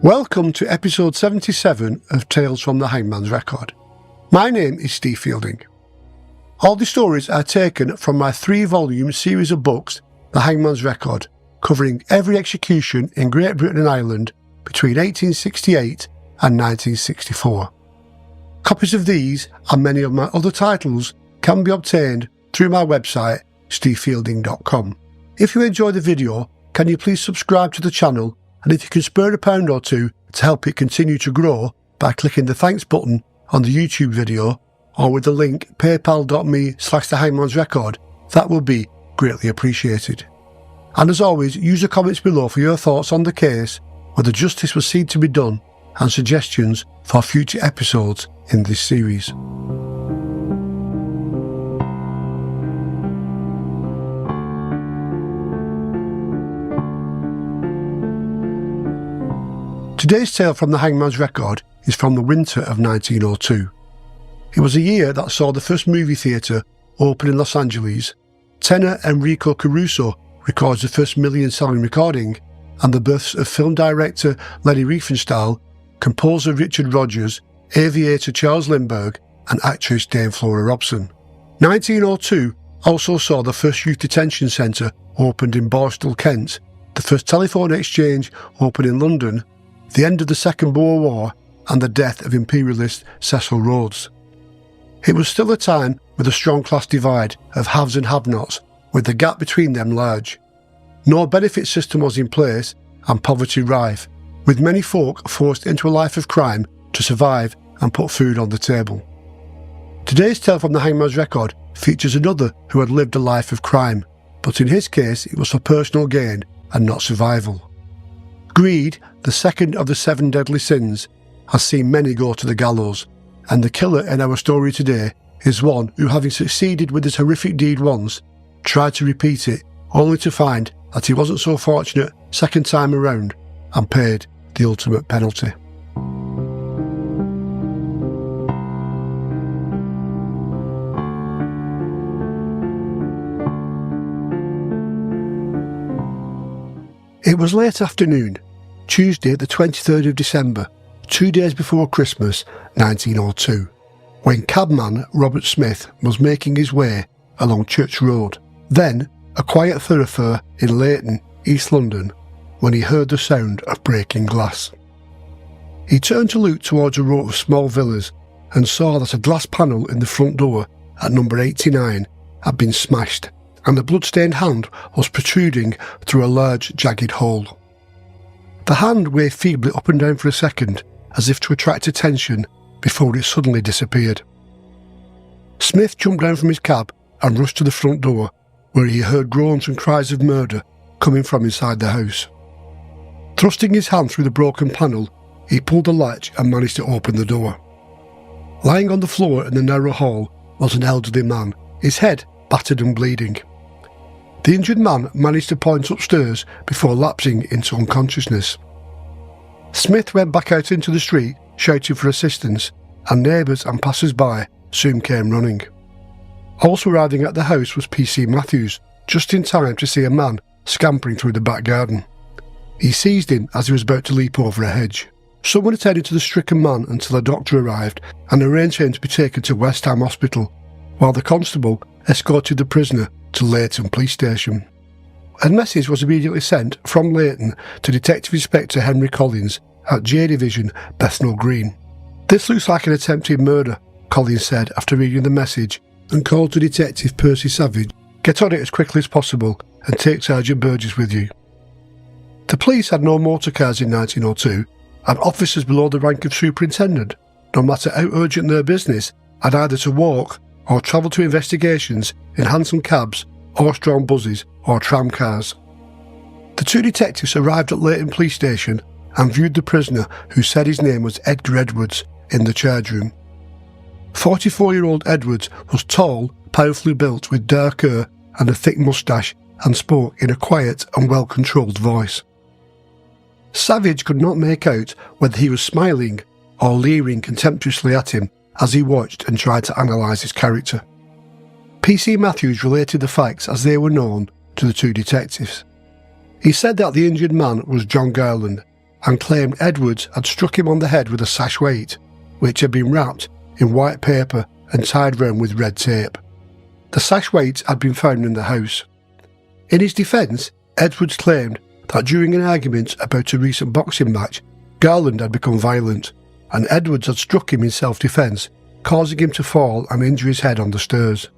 Welcome to episode 77 of Tales from the Hangman's Record. My name is Steve Fielding. All the stories are taken from my 3-volume series of books, The Hangman's Record, covering every execution in Great Britain and Ireland between 1868 and 1964. Copies of these and many of my other titles can be obtained through my website, stevefielding.com. If you enjoy the video, can you please subscribe to the channel, and if you can spare a pound or two to help it continue to grow by clicking the thanks button on the YouTube video or with the link paypal.me/thehangmansrecord, that will be greatly appreciated. And as always, use the comments below for your thoughts on the case, whether justice was seen to be done, and suggestions for future episodes in this series. Today's tale from the Hangman's Record is from the winter of 1902. It was a year that saw the first movie theatre open in Los Angeles, tenor Enrico Caruso records the first million-selling recording, and the births of film director Lenny Riefenstahl, composer Richard Rodgers, aviator Charles Lindbergh, and actress Dame Flora Robson. 1902 also saw the first youth detention centre opened in Borstal, Kent, the first telephone exchange opened in London, the end of the Second Boer War, and the death of imperialist Cecil Rhodes. It was still a time with a strong class divide of haves and have-nots, with the gap between them large. No benefit system was in place and poverty rife, with many folk forced into a life of crime to survive and put food on the table. Today's tale from the Hangman's Record features another who had lived a life of crime, but in his case it was for personal gain and not survival. Greed, the second of the 7 deadly sins, has seen many go to the gallows, and the killer in our story today is one who, having succeeded with his horrific deed once, tried to repeat it, only to find that he wasn't so fortunate second time around and paid the ultimate penalty. It was late afternoon, Tuesday the 23rd of December, 2 days before Christmas 1902, when cabman Robert Smith was making his way along Church Road, then a quiet thoroughfare in Leighton, East London, when he heard the sound of breaking glass. He turned to look towards a row of small villas and saw that a glass panel in the front door at number 89 had been smashed, and a blood-stained hand was protruding through a large jagged hole. The hand waved feebly up and down for a second, as if to attract attention, before it suddenly disappeared. Smith jumped down from his cab and rushed to the front door, where he heard groans and cries of murder coming from inside the house. Thrusting his hand through the broken panel, he pulled the latch and managed to open the door. Lying on the floor in the narrow hall was an elderly man, his head battered and bleeding. The injured man managed to point upstairs before lapsing into unconsciousness. Smith went back out into the street, shouting for assistance, and neighbours and passers-by soon came running. Also arriving at the house was P.C. Matthews, just in time to see a man scampering through the back garden. He seized him as he was about to leap over a hedge. Someone attended to the stricken man until a doctor arrived and arranged for him to be taken to West Ham Hospital, while the constable escorted the prisoner to Leighton Police Station. A message was immediately sent from Leighton to Detective Inspector Henry Collins at J Division, Bethnal Green. "This looks like an attempted murder," Collins said after reading the message, and called to Detective Percy Savage, "Get on it as quickly as possible and take Sergeant Burgess with you." The police had no motor cars in 1902, and officers below the rank of superintendent, no matter how urgent their business, had either to walk or travel to investigations in hansom cabs, horse-drawn buses or tram cars. The 2 detectives arrived at Leighton Police Station and viewed the prisoner, who said his name was Edgar Edwards, in the charge room. 44-year-old Edwards was tall, powerfully built with dark hair and a thick moustache, and spoke in a quiet and well-controlled voice. Savage could not make out whether he was smiling or leering contemptuously at him as he watched and tried to analyse his character. P.C. Matthews related the facts as they were known to the 2 detectives. He said that the injured man was John Garland and claimed Edwards had struck him on the head with a sash weight, which had been wrapped in white paper and tied round with red tape. The sash weight had been found in the house. In his defence, Edwards claimed that during an argument about a recent boxing match, Garland had become violent, and Edwards had struck him in self-defence, causing him to fall and injure his head on the stairs.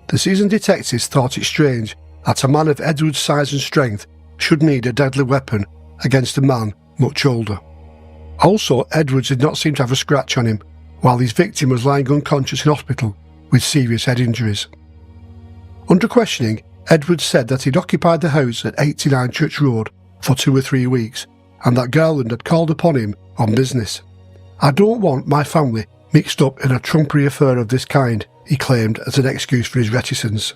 The seasoned detectives thought it strange that a man of Edwards' size and strength should need a deadly weapon against a man much older. Also, Edwards did not seem to have a scratch on him, while his victim was lying unconscious in hospital with serious head injuries. Under questioning, Edwards said that he'd occupied the house at 89 Church Road for 2 or 3 weeks, and that Garland had called upon him on business. "I don't want my family mixed up in a trumpery affair of this kind," he claimed as an excuse for his reticence.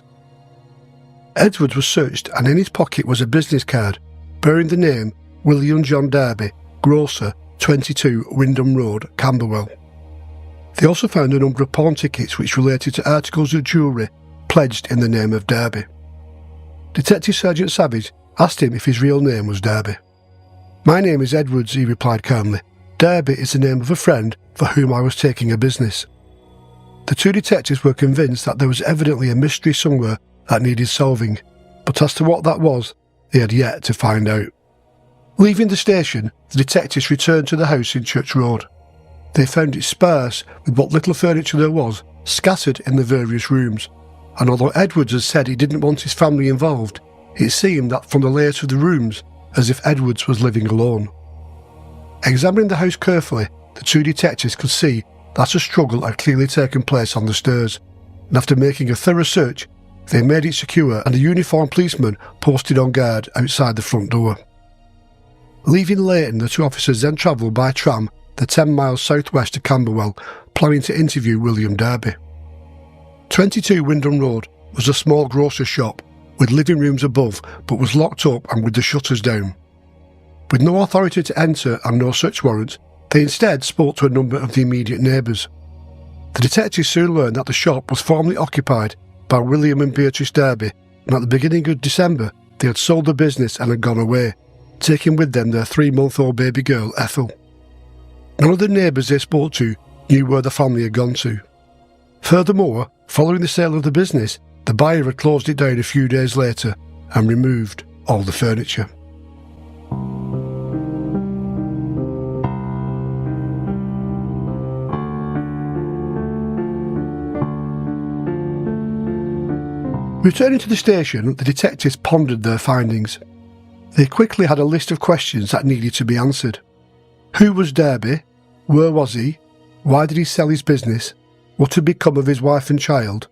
Edwards was searched, and in his pocket was a business card bearing the name William John Darby, grocer, 22 Wyndham Road, Camberwell. They also found a number of pawn tickets which related to articles of jewellery pledged in the name of Darby. Detective Sergeant Savage asked him if his real name was Darby. "My name is Edwards," he replied calmly. "Darby is the name of a friend for whom I was taking a business." The two detectives were convinced that there was evidently a mystery somewhere that needed solving, but as to what that was, they had yet to find out. Leaving the station, the detectives returned to the house in Church Road. They found it sparse with what little furniture there was scattered in the various rooms, and although Edwards had said he didn't want his family involved, it seemed that from the layout of the rooms as if Edwards was living alone. Examining the house carefully, the two detectives could see that a struggle had clearly taken place on the stairs, and after making a thorough search, they made it secure and a uniformed policeman posted on guard outside the front door. Leaving Leighton, the two officers then travelled by tram the 10 miles southwest of Camberwell, planning to interview William Darby. 22 Wyndham Road was a small grocer's shop with living rooms above, but was locked up and with the shutters down. With no authority to enter and no search warrant, they instead spoke to a number of the immediate neighbours. The detectives soon learned that the shop was formerly occupied by William and Beatrice Darby, and at the beginning of December they had sold the business and had gone away, taking with them their 3-month-old baby girl, Ethel. None of the neighbours they spoke to knew where the family had gone to. Furthermore, following the sale of the business, the buyer had closed it down a few days later and removed all the furniture. Returning to the station, the detectives pondered their findings. They quickly had a list of questions that needed to be answered. Who was Darby? Where was he? Why did he sell his business? What had become of his wife and child?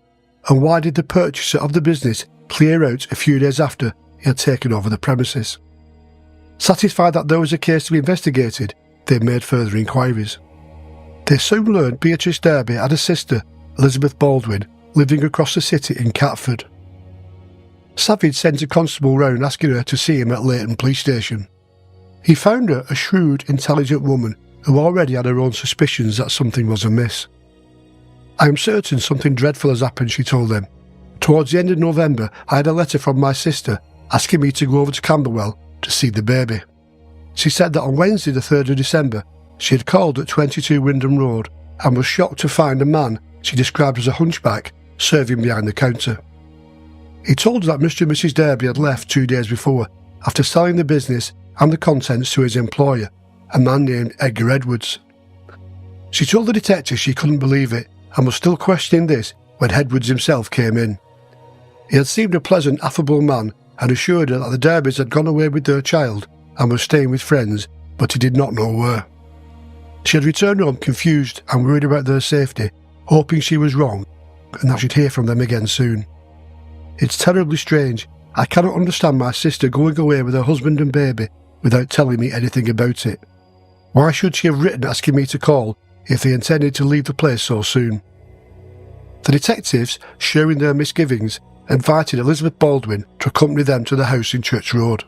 And why did the purchaser of the business clear out a few days after he had taken over the premises? Satisfied that there was a case to be investigated, they made further inquiries. They soon learned Beatrice Darby had a sister, Elizabeth Baldwin, living across the city in Catford. Savage sent a constable round asking her to see him at Leighton Police Station. He found her a shrewd, intelligent woman who already had her own suspicions that something was amiss. "I am certain something dreadful has happened," she told them. "Towards the end of November, I had a letter from my sister asking me to go over to Camberwell to see the baby. She said that on Wednesday the 3rd of December, she had called at 22 Wyndham Road and was shocked to find a man she described as a hunchback serving behind the counter. He told her that Mr. and Mrs. Darby had left 2 days before, after selling the business and the contents to his employer, a man named Edgar Edwards. She told the detective she couldn't believe it and was still questioning this when Edwards himself came in. He had seemed a pleasant, affable man and assured her that the Darbys had gone away with their child and were staying with friends, but he did not know where. She had returned home confused and worried about their safety, hoping she was wrong and that she'd hear from them again soon. "It's terribly strange. I cannot understand my sister going away with her husband and baby without telling me anything about it. Why should she have written asking me to call if they intended to leave the place so soon?" The detectives, sharing their misgivings, invited Elizabeth Baldwin to accompany them to the house in Church Road.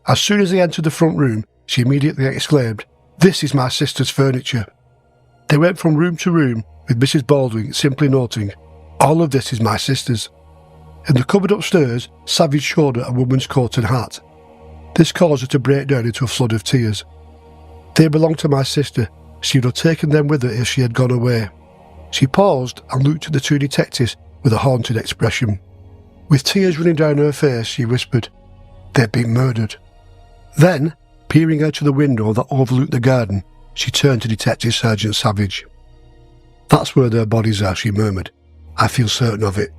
As soon as they entered the front room, she immediately exclaimed, "This is my sister's furniture." They went from room to room, with Mrs. Baldwin simply noting, "All of this is my sister's." In the cupboard upstairs, Savage showed her a woman's coat and hat. This caused her to break down into a flood of tears. They belonged to my sister. She would have taken them with her if she had gone away. She paused and looked at the two detectives with a haunted expression. With tears running down her face, she whispered, "They've been murdered." Then, peering out of the window that overlooked the garden, she turned to Detective Sergeant Savage. "That's where their bodies are," she murmured. "I feel certain of it."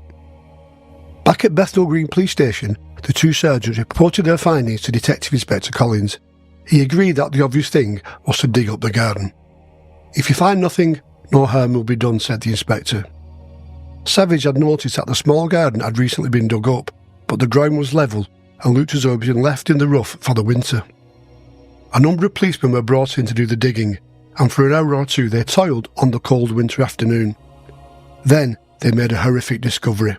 Back at Bethnal Green Police Station, the two sergeants reported their findings to Detective Inspector Collins. He agreed that the obvious thing was to dig up the garden. "If you find nothing, no harm will be done," said the inspector. Savage had noticed that the small garden had recently been dug up, but the ground was level and looked as though it had been left in the rough for the winter. A number of policemen were brought in to do the digging, and for an hour or two they toiled on the cold winter afternoon. Then they made a horrific discovery.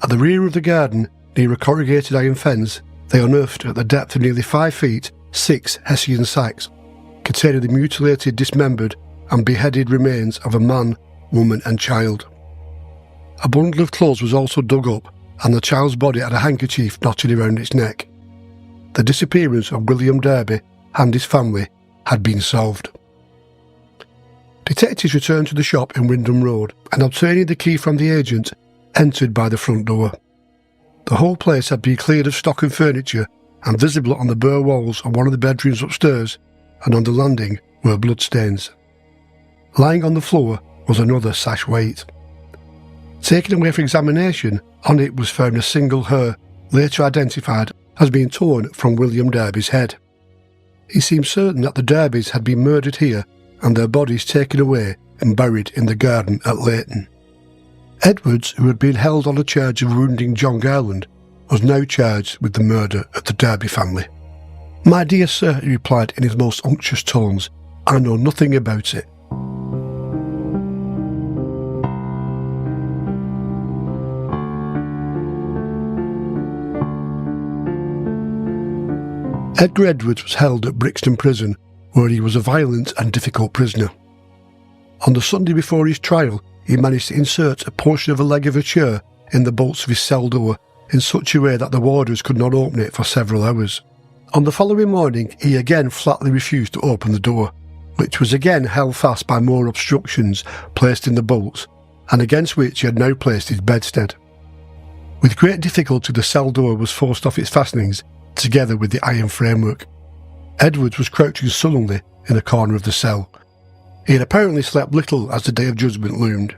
At the rear of the garden, near a corrugated iron fence, they unearthed at the depth of nearly 5 feet 6 Hessian sacks, containing the mutilated, dismembered and beheaded remains of a man, woman and child. A bundle of clothes was also dug up, and the child's body had a handkerchief knotted around its neck. The disappearance of William Darby and his family had been solved. Detectives returned to the shop in Windham Road and, obtaining the key from the agent, entered by the front door. The whole place had been cleared of stock and furniture, and visible on the bare walls of one of the bedrooms upstairs and on the landing were bloodstains. Lying on the floor was another sash weight. Taken away for examination, on it was found a single hair, later identified as being torn from William Darby's head. He seemed certain that the Darbys had been murdered here and their bodies taken away and buried in the garden at Leighton. Edwards, who had been held on a charge of wounding John Garland, was now charged with the murder of the Darby family. "My dear sir," he replied in his most unctuous tones, "I know nothing about it." Edgar Edwards was held at Brixton Prison, where he was a violent and difficult prisoner. On the Sunday before his trial, he managed to insert a portion of a leg of a chair in the bolts of his cell door in such a way that the warders could not open it for several hours. On the following morning, he again flatly refused to open the door, which was again held fast by more obstructions placed in the bolts, and against which he had now placed his bedstead. With great difficulty, the cell door was forced off its fastenings, together with the iron framework. Edwards was crouching sullenly in a corner of the cell. He had apparently slept little as the day of judgment loomed.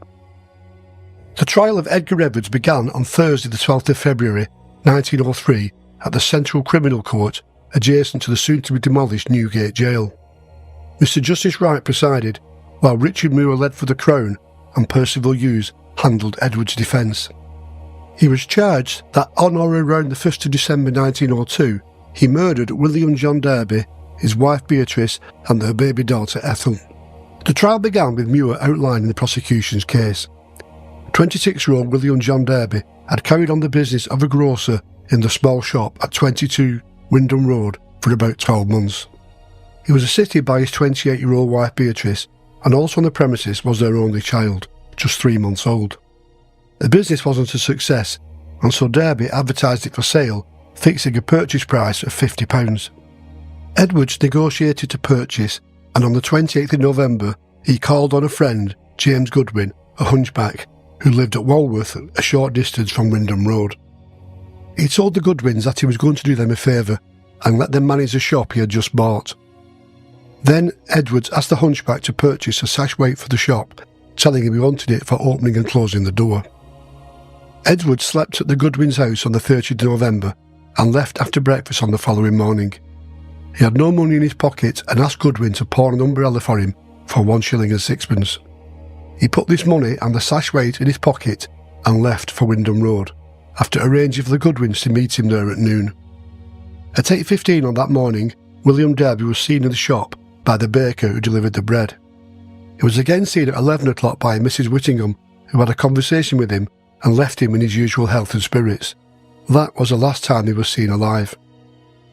The trial of Edgar Edwards began on Thursday the 12th of February 1903 at the Central Criminal Court, adjacent to the soon-to-be-demolished Newgate Jail. Mr Justice Wright presided, while Richard Moore led for the Crown and Percival Hughes handled Edwards' defence. He was charged that on or around the 1st of December 1902, he murdered William John Darby, his wife Beatrice and their baby daughter Ethel. The trial began with Muir outlining the prosecution's case. 26-year-old William John Darby had carried on the business of a grocer in the small shop at 22 Windham Road for about 12 months. He was assisted by his 28-year-old wife Beatrice, and also on the premises was their only child, just 3 months old. The business wasn't a success, and so Darby advertised it for sale, fixing a purchase price of £50. Edwards negotiated to purchase, and on the 28th of November he called on a friend, James Goodwin, a hunchback, who lived at Wandsworth, a short distance from Windham Road. He told the Goodwins that he was going to do them a favour and let them manage the shop he had just bought. Then Edwards asked the hunchback to purchase a sash weight for the shop, telling him he wanted it for opening and closing the door. Edwards slept at the Goodwins' house on the 30th of November and left after breakfast on the following morning. He had no money in his pocket and asked Goodwin to pawn an umbrella for him for 1 shilling and 6pence. He put this money and the sash weight in his pocket and left for Windham Road, after arranging for the Goodwins to meet him there at noon. At 8:15 on that morning, William Darby was seen in the shop by the baker who delivered the bread. He was again seen at 11 o'clock by Mrs Whittingham, who had a conversation with him and left him in his usual health and spirits. That was the last time he was seen alive.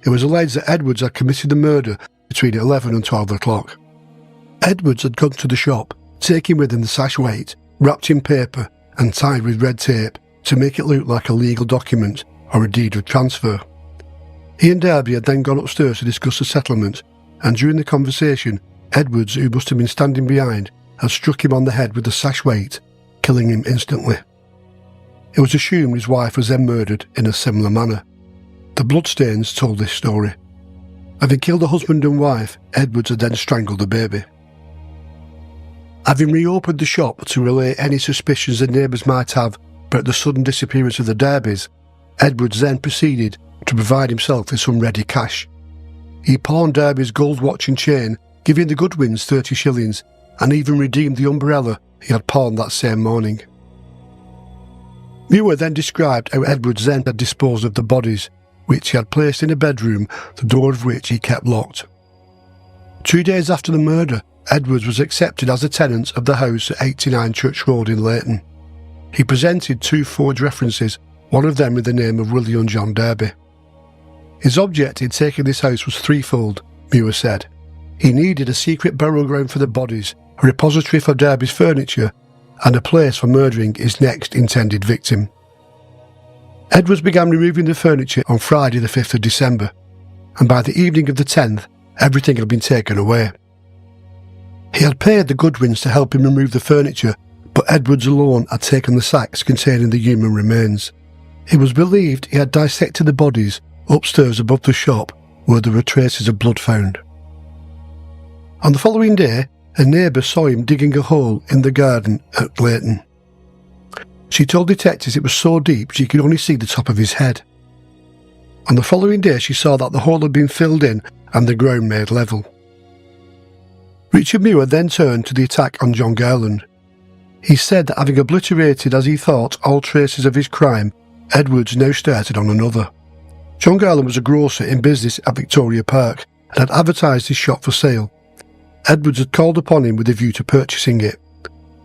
It was alleged that Edwards had committed the murder between 11 and 12 o'clock. Edwards had gone to the shop, taking with him the sash weight, wrapped in paper and tied with red tape to make it look like a legal document or a deed of transfer. He and Darby had then gone upstairs to discuss the settlement, and during the conversation, Edwards, who must have been standing behind, had struck him on the head with the sash weight, killing him instantly. It was assumed his wife was then murdered in a similar manner. The bloodstains told this story. Having killed the husband and wife, Edwards had then strangled the baby. Having reopened the shop to relay any suspicions the neighbours might have about the sudden disappearance of the Darbys, Edwards then proceeded to provide himself with some ready cash. He pawned Darby's gold watch and chain, giving the Goodwins 30 shillings, and even redeemed the umbrella he had pawned that same morning. Muir then described how Edwards then had disposed of the bodies, which he had placed in a bedroom, the door of which he kept locked. 2 days after the murder, Edwards was accepted as a tenant of the house at 89 Church Road in Leighton. He presented 2 forged references, one of them with the name of William John Darby. His object in taking this house was threefold, Muir said. He needed a secret burial ground for the bodies, a repository for Darby's furniture, and a place for murdering his next intended victim. Edwards began removing the furniture on Friday the 5th of December, and by the evening of the 10th, everything had been taken away. He had paid the Goodwins to help him remove the furniture, but Edwards alone had taken the sacks containing the human remains. It was believed he had dissected the bodies upstairs above the shop where there were traces of blood found. On the following day, a neighbour saw him digging a hole in the garden at Leighton. She told detectives it was so deep she could only see the top of his head. On the following day she saw that the hole had been filled in and the ground made level. Richard Muir then turned to the attack on John Garland. He said that having obliterated, as he thought, all traces of his crime, Edwards now started on another. John Garland was a grocer in business at Victoria Park and had advertised his shop for sale. Edwards had called upon him with a view to purchasing it.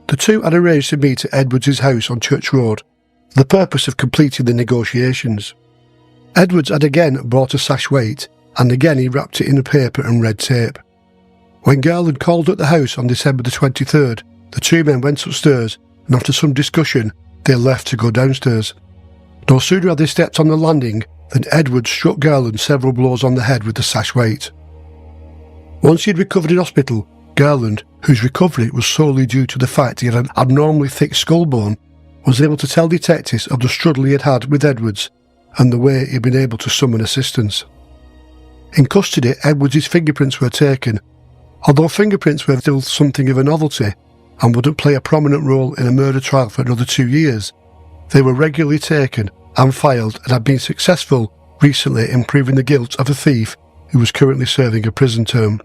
The two had arranged to meet at Edwards' house on Church Road for the purpose of completing the negotiations. Edwards had again bought a sash weight, and again he wrapped it in a paper and red tape. When Garland called at the house on December the 23rd, the two men went upstairs, and after some discussion, they left to go downstairs. No sooner had they stepped on the landing than Edwards struck Garland several blows on the head with the sash weight. Once he had recovered in hospital, Garland, whose recovery was solely due to the fact he had an abnormally thick skull bone, was able to tell detectives of the struggle he had had with Edwards and the way he had been able to summon assistance. In custody, Edwards' fingerprints were taken. Although fingerprints were still something of a novelty and wouldn't play a prominent role in a murder trial for another 2 years, they were regularly taken and filed and had been successful recently in proving the guilt of a thief who was currently serving a prison term.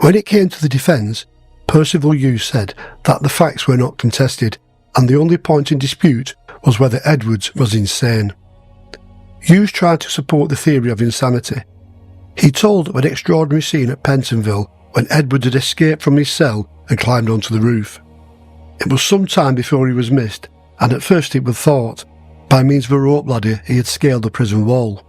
When it came to the defence, Percival Hughes said that the facts were not contested, and the only point in dispute was whether Edwards was insane. Hughes tried to support the theory of insanity. He told of an extraordinary scene at Pentonville when Edwards had escaped from his cell and climbed onto the roof. It was some time before he was missed, and at first it was thought, by means of a rope ladder, he had scaled the prison wall.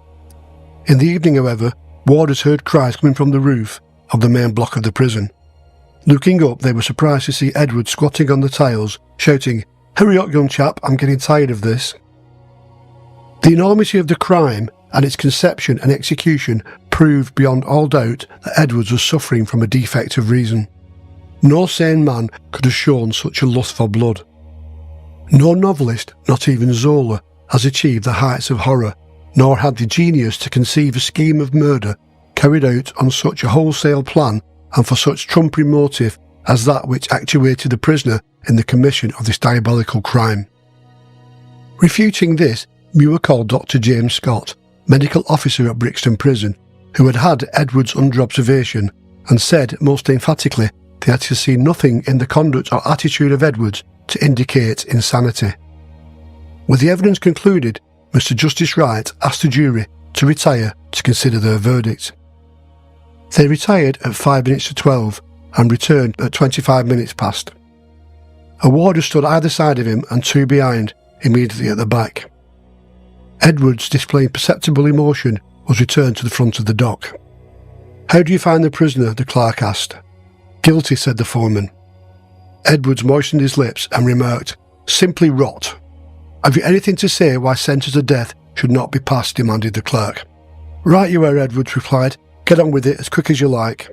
In the evening, however, warders heard cries coming from the roof of the main block of the prison. Looking up, they were surprised to see Edward squatting on the tiles, shouting, "Hurry up, young chap, I'm getting tired of this." The enormity of the crime and its conception and execution proved beyond all doubt that Edwards was suffering from a defect of reason. No sane man could have shown such a lust for blood. No novelist, not even Zola, has achieved the heights of horror, nor had the genius to conceive a scheme of murder carried out on such a wholesale plan and for such trumpery motive as that which actuated the prisoner in the commission of this diabolical crime. Refuting this, Muir called Dr. James Scott, medical officer at Brixton Prison, who had had Edwards under observation, and said most emphatically they had to see nothing in the conduct or attitude of Edwards to indicate insanity. With the evidence concluded, Mr. Justice Wright asked the jury to retire to consider their verdict. They retired at 5 minutes to 12 and returned at 25 minutes past. A warder stood either side of him and two behind, immediately at the back. Edwards, displaying perceptible emotion, was returned to the front of the dock. "How do you find the prisoner?" the clerk asked. "Guilty," said the foreman. Edwards moistened his lips and remarked, "Simply rot." "Have you anything to say why sentence of death should not be passed?" demanded the clerk. "Right you are," Edwards replied. "Get on with it as quick as you like."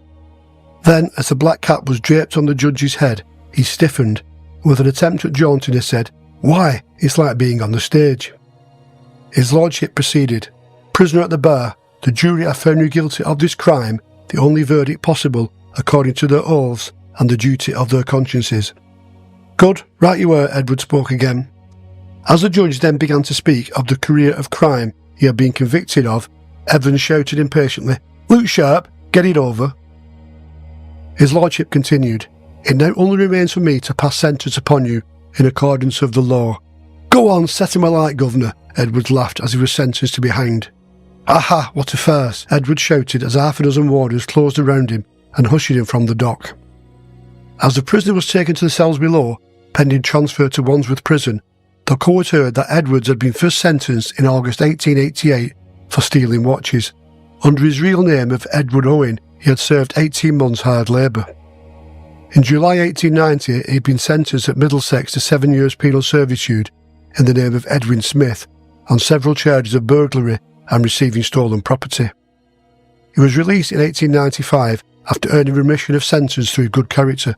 Then, as the black cap was draped on the judge's head, he stiffened, and with an attempt at jauntiness said, "Why, it's like being on the stage." His lordship proceeded, "Prisoner at the bar, the jury have found you guilty of this crime, the only verdict possible according to their oaths and the duty of their consciences." "Good, right you were," Edward spoke again. As the judge then began to speak of the career of crime he had been convicted of, Evans shouted impatiently, "Look sharp, get it over." His lordship continued, "It now only remains for me to pass sentence upon you in accordance with the law." "Go on, set him alight, governor," Edward laughed as he was sentenced to be hanged. "Aha, what a farce," Edward shouted as half a dozen warders closed around him and hushed him from the dock. As the prisoner was taken to the cells below, pending transfer to Wandsworth prison, the court heard that Edwards had been first sentenced in August 1888 for stealing watches. Under his real name of Edward Owen, he had served 18 months hard labour. In July 1890, he had been sentenced at Middlesex to 7 years penal servitude in the name of Edwin Smith on several charges of burglary and receiving stolen property. He was released in 1895 after earning remission of sentence through good character,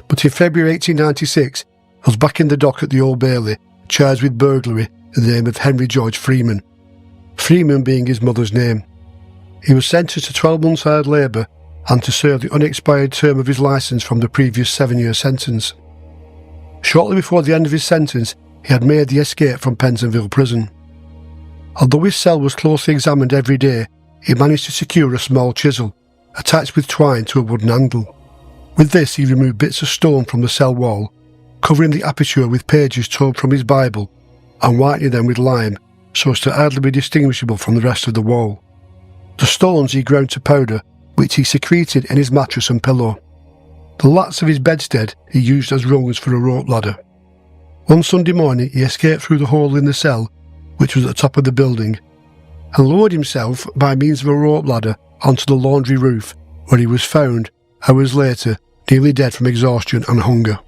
but in February 1896 was back in the dock at the Old Bailey, charged with burglary in the name of Henry George Freeman, Freeman being his mother's name. He was sentenced to 12 months hard labour and to serve the unexpired term of his licence from the previous 7-year sentence. Shortly before the end of his sentence, he had made the escape from Pentonville prison. Although his cell was closely examined every day, he managed to secure a small chisel, attached with twine to a wooden handle. With this he removed bits of stone from the cell wall, covering the aperture with pages torn from his Bible, and whitening them with lime so as to hardly be distinguishable from the rest of the wall. The stones he ground to powder, which he secreted in his mattress and pillow. The lats of his bedstead he used as rungs for a rope ladder. One Sunday morning he escaped through the hole in the cell, which was at the top of the building, and lowered himself by means of a rope ladder onto the laundry roof, where he was found, hours later, nearly dead from exhaustion and hunger.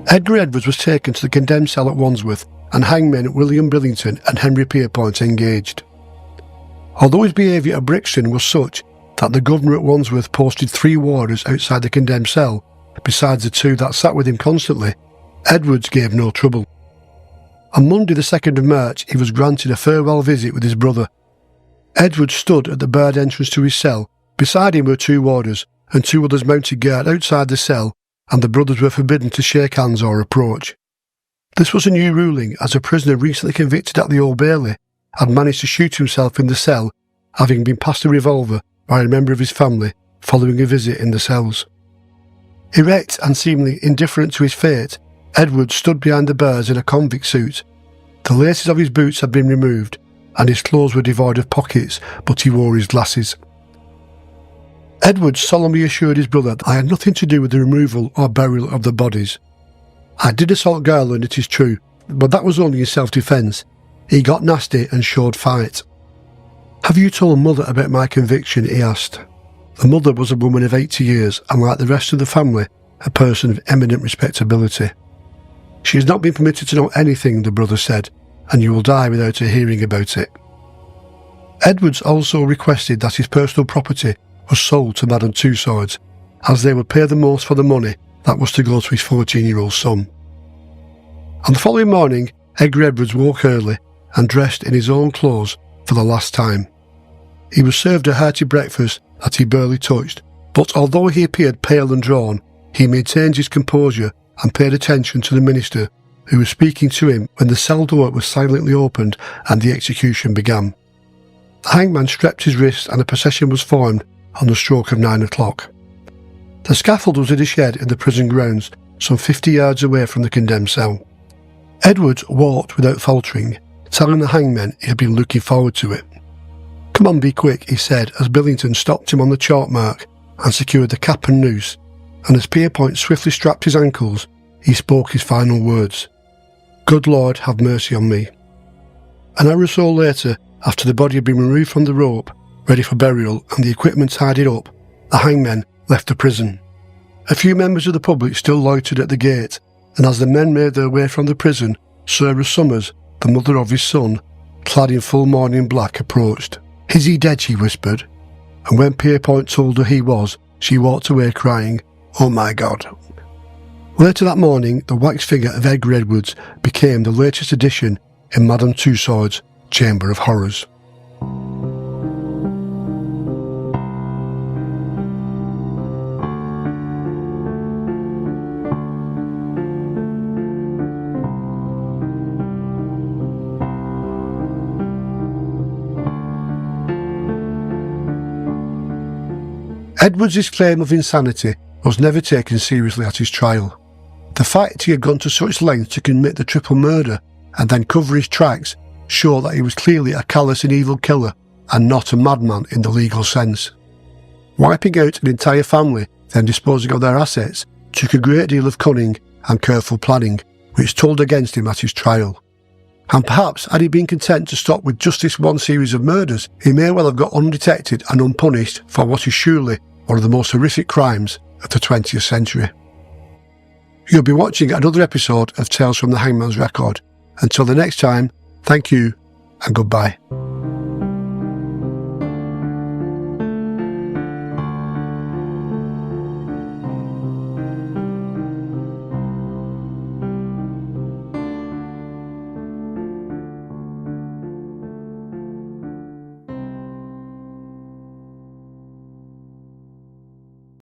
Edgar Edwards was taken to the condemned cell at Wandsworth, and hangmen William Billington and Henry Pierpont engaged. Although his behaviour at Brixton was such that the governor at Wandsworth posted 3 warders outside the condemned cell, besides the 2 that sat with him constantly, Edwards gave no trouble. On Monday the 2nd of March he was granted a farewell visit with his brother. Edwards stood at the barred entrance to his cell. Beside him were 2 warders, and 2 others mounted guard outside the cell, and the brothers were forbidden to shake hands or approach. This was a new ruling, as a prisoner recently convicted at the Old Bailey had managed to shoot himself in the cell, having been passed a revolver by a member of his family following a visit in the cells. Erect and seemingly indifferent to his fate, Edward stood behind the bars in a convict suit. The laces of his boots had been removed, and his clothes were devoid of pockets, but he wore his glasses. Edward solemnly assured his brother that I had nothing to do with the removal or burial of the bodies. "I did assault Garland, it is true, but that was only in self-defence. He got nasty and showed fight." "Have you told Mother about my conviction?" he asked. The mother was a woman of 80 years, and like the rest of the family, a person of eminent respectability. "She has not been permitted to know anything," the brother said, "and you will die without her hearing about it." Edwards also requested that his personal property was sold to Madame Tussaud's, as they would pay the most for the money that was to go to his 14-year-old son. On the following morning, Edgar Edwards woke early and dressed in his own clothes for the last time. He was served a hearty breakfast that he barely touched, but although he appeared pale and drawn, he maintained his composure and paid attention to the minister, who was speaking to him when the cell door was silently opened and the execution began. The hangman strapped his wrists and a procession was formed on the stroke of 9 o'clock. The scaffold was in a shed in the prison grounds, some 50 yards away from the condemned cell. Edwards walked without faltering, telling the hangman he had been looking forward to it. "Come on, be quick," he said as Billington stopped him on the chalk mark and secured the cap and noose, and as Pierpont swiftly strapped his ankles, he spoke his final words. Good Lord, have mercy on me. An hour or so later, after the body had been removed from the rope, ready for burial, and the equipment tidied up, the hangmen left the prison. A few members of the public still loitered at the gate, and as the men made their way from the prison, Sarah Summers, the mother of his son, clad in full mourning black, approached. "Is he dead?" she whispered, and when Pierpont told her he was, she walked away crying, "Oh my God." Later that morning, the wax figure of Edgar Edwards became the latest addition in Madame Tussauds' Chamber of Horrors. Edwards' claim of insanity was never taken seriously at his trial. The fact he had gone to such lengths to commit the triple murder and then cover his tracks showed that he was clearly a callous and evil killer and not a madman in the legal sense. Wiping out an entire family, then disposing of their assets, took a great deal of cunning and careful planning, which told against him at his trial. And perhaps had he been content to stop with just this one series of murders, he may well have got undetected and unpunished for what is surely one of the most horrific crimes of the 20th century. You'll be watching another episode of Tales from the Hangman's Record. Until the next time, thank you and goodbye.